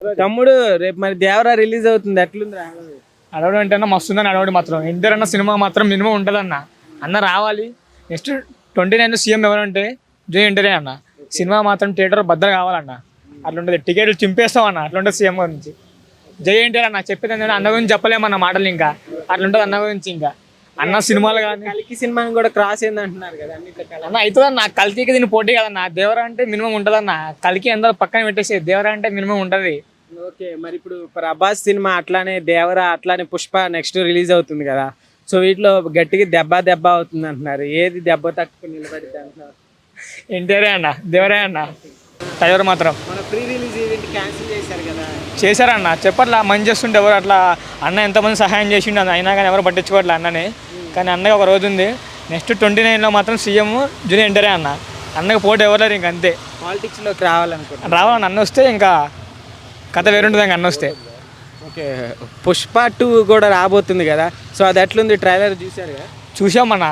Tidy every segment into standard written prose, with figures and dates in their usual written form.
తమ్ముడు రేపు మరి దేవరా రిలీజ్ అవుతుంది, ఎట్లుంది? అడవడం అంటే అన్న మస్తు ఉందని అడవడం మాత్రం ఎన్టీఆర్ అన్న సినిమా మాత్రం మినిమం ఉంటుందన్న. అన్న రావాలి. నెక్స్ట్ 29 సీఎం ఎవరంటే జై ఎన్టీఆర్ అన్న. సినిమా మాత్రం థియేటర్ భద్ర కావాలన్న. అట్లుంటుంది, టికెట్లు చింపేస్తాం అన్న. అట్లుంటుంది సీఎం గురించి. జై ఎన్టీఆర్ అన్న. చెప్పేది ఏంటంటే అన్న గురించి చెప్పలేమన్న మాటలు. ఇంకా అట్లుంటుంది అన్న గురించి. ఇంకా అన్న సినిమాలు కానీ కలికి సినిమాని కూడా క్రాస్ అయింది అంటున్నారు కదా అన్నిట్లో. అన్న అవుతుందన్న. కలికి దీన్ని పోటీ కదన్న. దేవరా అంటే మినిమం ఉంటుందన్న. కలికి అందరూ పక్కన పెట్టేసి దేవరా అంటే మినిమం ఉంటుంది. ఓకే, మరి ఇప్పుడు ప్రభాస్ సినిమా అట్లానే దేవరా అట్లానే పుష్ప నెక్స్ట్ రిలీజ్ అవుతుంది కదా. సో వీటిలో గట్టిగా దెబ్బ అవుతుంది అంటున్నారు. ఏది దెబ్బ తట్టుకుని నిలబడిద్ది అంటున్నారు? ఎన్టీఆర్ అన్న, దేవరా అన్న. టైగర్ మాత్రం మన ప్రీ రిలీజ్ ఈవెంట్ క్యాన్సిల్ చేశారు కదా. చేశారన్న. చెప్పట్లా మంచి చేస్తుంటే ఎవరు అట్లా అన్న ఎంతమంది సహాయం చేసిండు అన్న. అయినా కానీ ఎవరు పట్టించుకోవట్లే అన్నని. కానీ అన్నకి ఒక రోజు ఉంది. నెక్స్ట్ 29లో మాత్రం సీఎం జూనియర్ ఎన్టీఆర్ అన్న. అన్నకి పోటీ ఎవరు లేరు. ఇంక అంతే. పాలిటిక్స్లోకి రావాలనుకుంటున్నాను. రావాలన్న. అన్న వస్తే ఇంకా కథ వేరుంటుంది. ఇంక అన్న వస్తే. ఓకే, పుష్ప 2 కూడా రాబోతుంది కదా. సో అది ఎట్లుంది? ట్రైలర్ చూశారు కదా. చూసామన్న.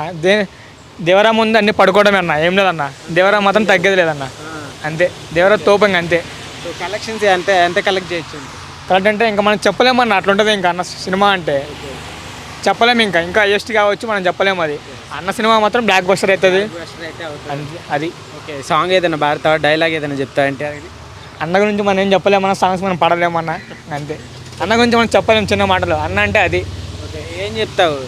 దేవరా ముందు అన్ని పడుకోవడమే అన్న. ఏం లేదన్న. దేవరా మాత్రం తగ్గేది లేదన్న. అంతే. దేవరా తోపంగా అంతే. సో కలెక్షన్స్ ఎంత కలెక్ట్ చేయొచ్చు? కరెక్ట్ అంటే ఇంకా మనం చెప్పలేమన్న. అట్లుంటుంది ఇంకా అన్న సినిమా అంటే. చెప్పలేము. ఇంకా హైయెస్ట్ కావచ్చు, మనం చెప్పలేము. అది అన్న సినిమా మాత్రం బ్లాక్ బస్టర్ అవుతుంది. అంతే అది. ఓకే, సాంగ్ ఏదైనా పాడతావా? డైలాగ్ ఏదైనా చెప్తావా అంటే? అన్న గురించి మనం ఏం చెప్పలేమన్న. సాంగ్స్ మనం పడలేమన్న. అంతే. అన్న గురించి మనం చెప్పలేము చిన్న మాటలు. అన్న అంటే అది. ఓకే, ఏం చెప్తావు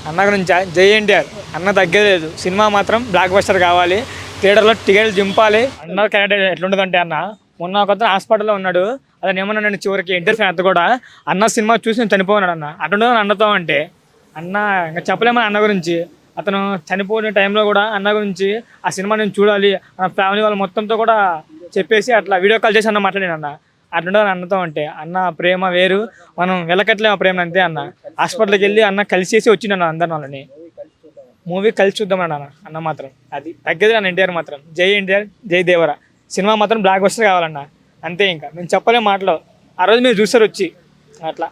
అన్న గురించి? జై ఎన్టీఆర్. అన్న తగ్గలేదు. సినిమా మాత్రం బ్లాక్ బస్టర్ కావాలి. థియేటర్లో టికెట్లు దింపాలి. అన్న క్యారెక్టర్ ఎట్లుంటుందంటే అన్న మొన్న ఒక హాస్పిటల్లో ఉన్నాడు. అతను ఏమన్నాడు చివరికి ఎన్టీఆర్ ఫ్యాన్ కూడా అన్న సినిమా చూసి నేను చనిపోన్నాడు అన్న. అటుండదు అన్నతో అంటే. అన్న ఇంకా చెప్పలేమని అన్న గురించి. అతను చనిపోయిన టైంలో కూడా అన్న గురించి ఆ సినిమా నేను చూడాలి ఆ ఫ్యామిలీ వాళ్ళ మొత్తంతో కూడా చెప్పేసి అట్లా వీడియో కాల్ చేసి అన్న మాట్లాడాను అన్న. అట్లుండదు అన్నతో అంటే. అన్న ప్రేమ వేరు, మనం వెలకట్లేము ఆ ప్రేమ అంతే అన్న. హాస్పిటల్కి వెళ్ళి అన్న కలిసేసి వచ్చిండన్న అందరిని వాళ్ళని. మూవీ కలిసి చూద్దామన్న. అన్న మాత్రం అది తగ్గేది అన్న. ఎన్టీఆర్ మాత్రం జై ఎన్టీఆర్, జై దేవరా. సినిమా మాత్రం బ్లాక్ బస్టర్ కావాలన్న. అంతే. ఇంకా మేము చెప్పలేం మాటలో. ఆ రోజు మీరు చూస్తారు వచ్చి అట్లా.